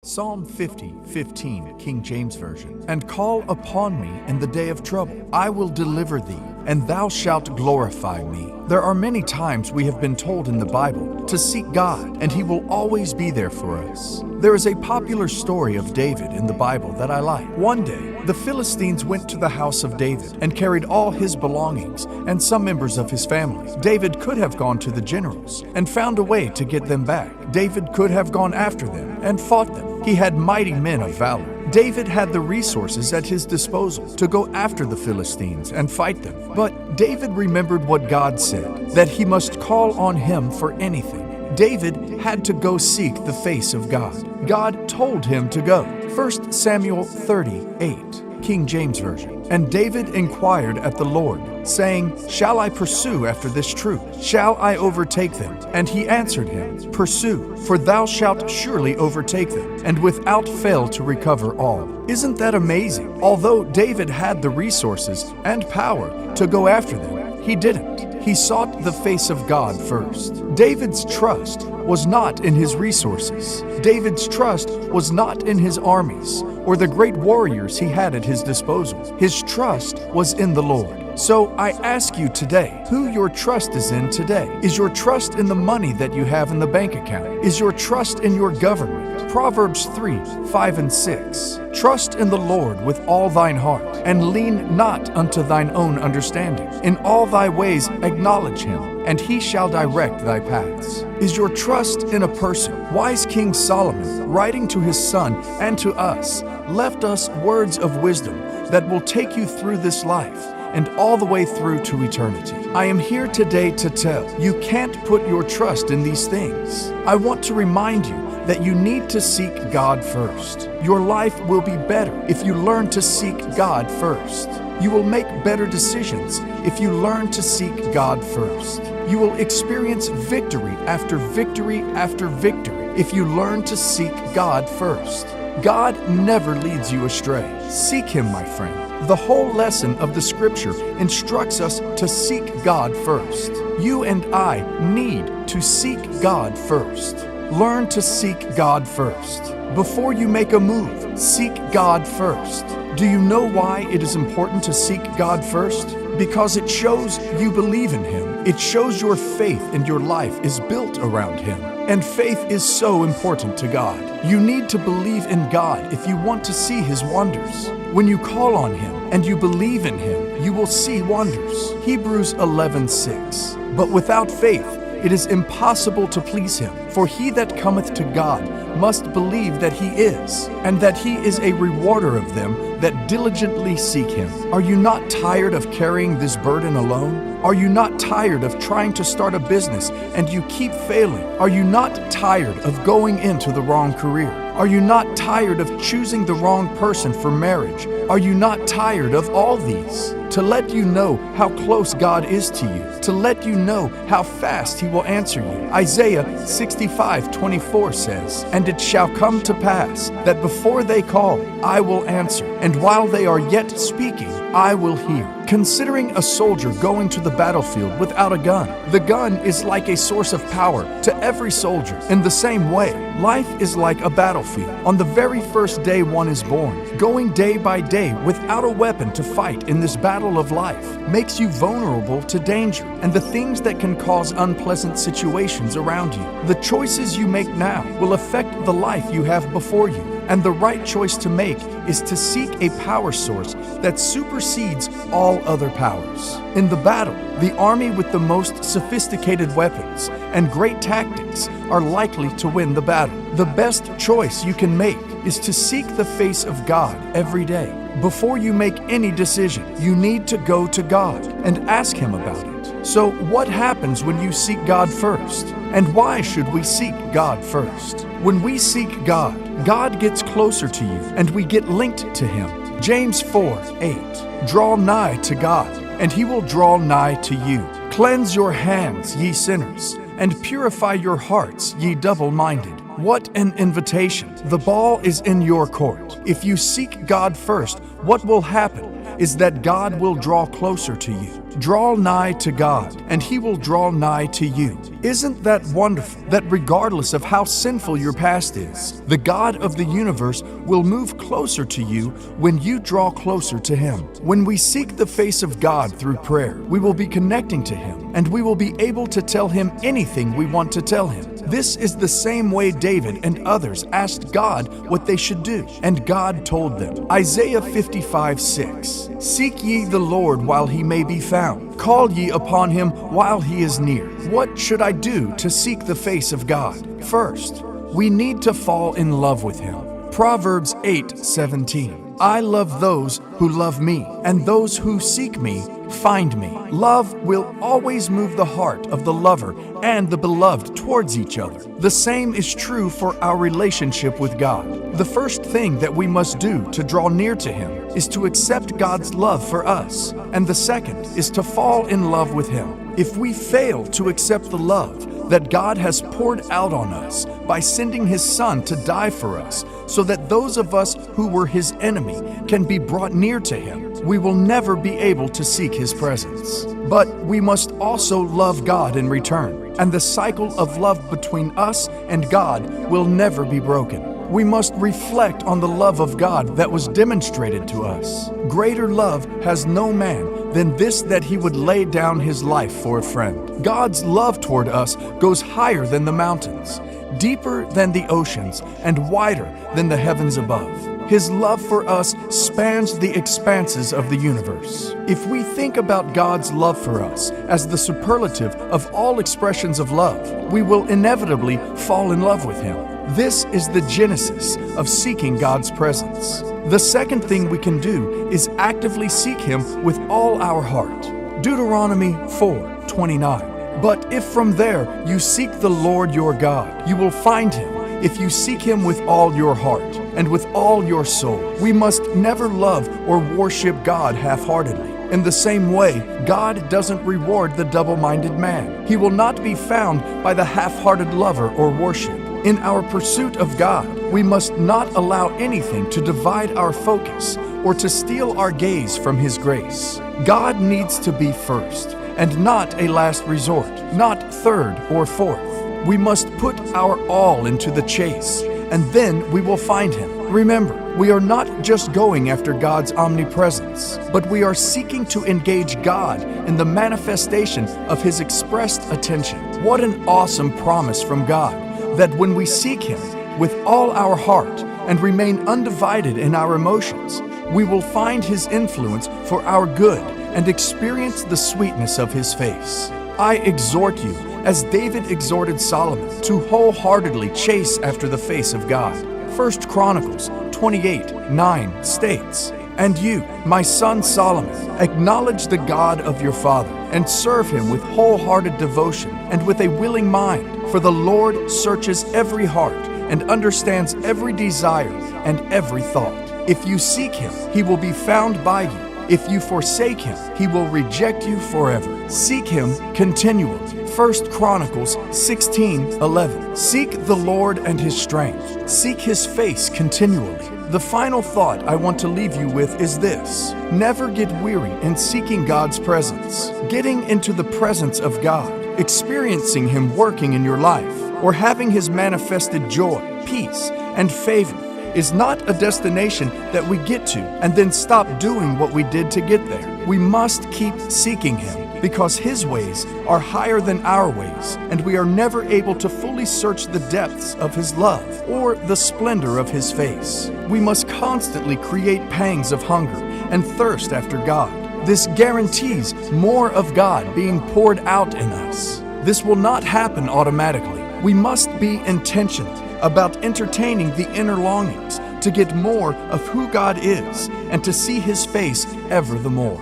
Psalm 50:15, King James Version. And call upon me in the day of trouble. I will deliver thee, and thou shalt glorify me. There are many times we have been told in the Bible to seek God, and He will always be there for us. There is a popular story of David in the Bible that I like. One day, the Philistines went to the house of David and carried all his belongings and some members of his family. David could have gone to the generals and found a way to get them back. David could have gone after them and fought them. He had mighty men of valor. David had the resources at his disposal to go after the Philistines and fight them. But David remembered what God said, that he must call on Him for anything. David had to go seek the face of God. God told him to go. 1 Samuel 30:8, King James Version. And David inquired at the Lord, saying, Shall I pursue after this troop? Shall I overtake them? And He answered him, Pursue, for thou shalt surely overtake them, and without fail to recover all. Isn't that amazing? Although David had the resources and power to go after them, he didn't. He sought the face of God first. David's trust was not in his resources. David's trust was not in his armies or the great warriors he had at his disposal. His trust was in the Lord. So I ask you today, who your trust is in today? Is your trust in the money that you have in the bank account? Is your trust in your government? Proverbs 3:5-6. Trust in the Lord with all thine heart, and lean not unto thine own understanding. In all thy ways acknowledge Him, and He shall direct thy paths. Is your trust in a person? Wise King Solomon, writing to his son and to us, left us words of wisdom that will take you through this life and all the way through to eternity. I am here today to tell you can't put your trust in these things. I want to remind you that you need to seek God first. Your life will be better if you learn to seek God first. You will make better decisions if you learn to seek God first. You will experience victory after victory after victory if you learn to seek God first. God never leads you astray. Seek Him, my friend. The whole lesson of the Scripture instructs us to seek God first. You and I need to seek God first. Learn to seek God first. Before you make a move, seek God first. Do you know why it is important to seek God first? Because it shows you believe in Him. It shows your faith in your life is built around Him. And faith is so important to God. You need to believe in God if you want to see His wonders. When you call on Him and you believe in Him, you will see wonders. Hebrews 11:6. But without faith, it is impossible to please Him. For he that cometh to God must believe that He is, and that He is a rewarder of them that diligently seek Him. Are you not tired of carrying this burden alone? Are you not tired of trying to start a business and you keep failing? Are you not tired of going into the wrong career? Are you not tired of choosing the wrong person for marriage? Are you not tired of all these? To let you know how close God is to you, to let you know how fast He will answer you. Isaiah 65:24 says, And it shall come to pass that before they call, I will answer, and while they are yet speaking, I will hear. Considering a soldier going to the battlefield without a gun, the gun is like a source of power to every soldier. In the same way, life is like a battlefield. On the very first day one is born, going day by day without a weapon to fight in this battle of life makes you vulnerable to danger and the things that can cause unpleasant situations around you. The choices you make now will affect the life you have before you. And the right choice to make is to seek a power source that supersedes all other powers. In the battle, the army with the most sophisticated weapons and great tactics are likely to win the battle. The best choice you can make is to seek the face of God every day. Before you make any decision, you need to go to God and ask Him about it. So what happens when you seek God first? And why should we seek God first? When we seek God, God gets closer to you and we get linked to Him. James 4:8. Draw nigh to God, and He will draw nigh to you. Cleanse your hands, ye sinners, and purify your hearts, ye double-minded. What an invitation. The ball is in your court. If you seek God first, what will happen is that God will draw closer to you. Draw nigh to God, and He will draw nigh to you. Isn't that wonderful? That regardless of how sinful your past is, the God of the universe will move closer to you when you draw closer to Him. When we seek the face of God through prayer, we will be connecting to Him, and we will be able to tell Him anything we want to tell Him. This is the same way David and others asked God what they should do, and God told them. Isaiah 55:6. Seek ye the Lord while He may be found. Call ye upon Him while He is near. What should I do to seek the face of God? First, we need to fall in love with Him. Proverbs 8:17. I love those who love me, and those who seek me find me. Love will always move the heart of the lover and the beloved towards each other. The same is true for our relationship with God. The first thing that we must do to draw near to Him is to accept God's love for us, and the second is to fall in love with Him. If we fail to accept the love that God has poured out on us by sending His Son to die for us, so that those of us who were His enemy can be brought near to Him, we will never be able to seek His presence. But we must also love God in return, and the cycle of love between us and God will never be broken. We must reflect on the love of God that was demonstrated to us. Greater love has no man than this, that He would lay down His life for a friend. God's love toward us goes higher than the mountains, deeper than the oceans, and wider than the heavens above. His love for us spans the expanses of the universe. If we think about God's love for us as the superlative of all expressions of love, we will inevitably fall in love with Him. This is the genesis of seeking God's presence. The second thing we can do is actively seek Him with all our heart. Deuteronomy 4:29. But if from there you seek the Lord your God, you will find Him if you seek Him with all your heart and with all your soul. We must never love or worship God half-heartedly. In the same way, God doesn't reward the double-minded man. He will not be found by the half-hearted lover or worship. In our pursuit of God, we must not allow anything to divide our focus or to steal our gaze from His grace. God needs to be first, and not a last resort, not third or fourth. We must put our all into the chase, and then we will find Him. Remember, we are not just going after God's omnipresence, but we are seeking to engage God in the manifestation of His expressed attention. What an awesome promise from God, that when we seek Him with all our heart and remain undivided in our emotions, we will find His influence for our good and experience the sweetness of His face. I exhort you, as David exhorted Solomon, to wholeheartedly chase after the face of God. 1 Chronicles 28:9 states, And you, my son Solomon, acknowledge the God of your father, and serve Him with wholehearted devotion and with a willing mind. For the Lord searches every heart and understands every desire and every thought. If you seek Him, He will be found by you. If you forsake Him, He will reject you forever. Seek Him continually. 1 Chronicles 16:11. Seek the Lord and His strength. Seek His face continually. The final thought I want to leave you with is this: never get weary in seeking God's presence. Getting into the presence of God, experiencing Him working in your life, or having His manifested joy, peace, and favor is not a destination that we get to and then stop doing what we did to get there. We must keep seeking Him, because His ways are higher than our ways, and we are never able to fully search the depths of His love or the splendor of His face. We must constantly create pangs of hunger and thirst after God. This guarantees more of God being poured out in us. This will not happen automatically. We must be intentional about entertaining the inner longings to get more of who God is and to see His face ever the more.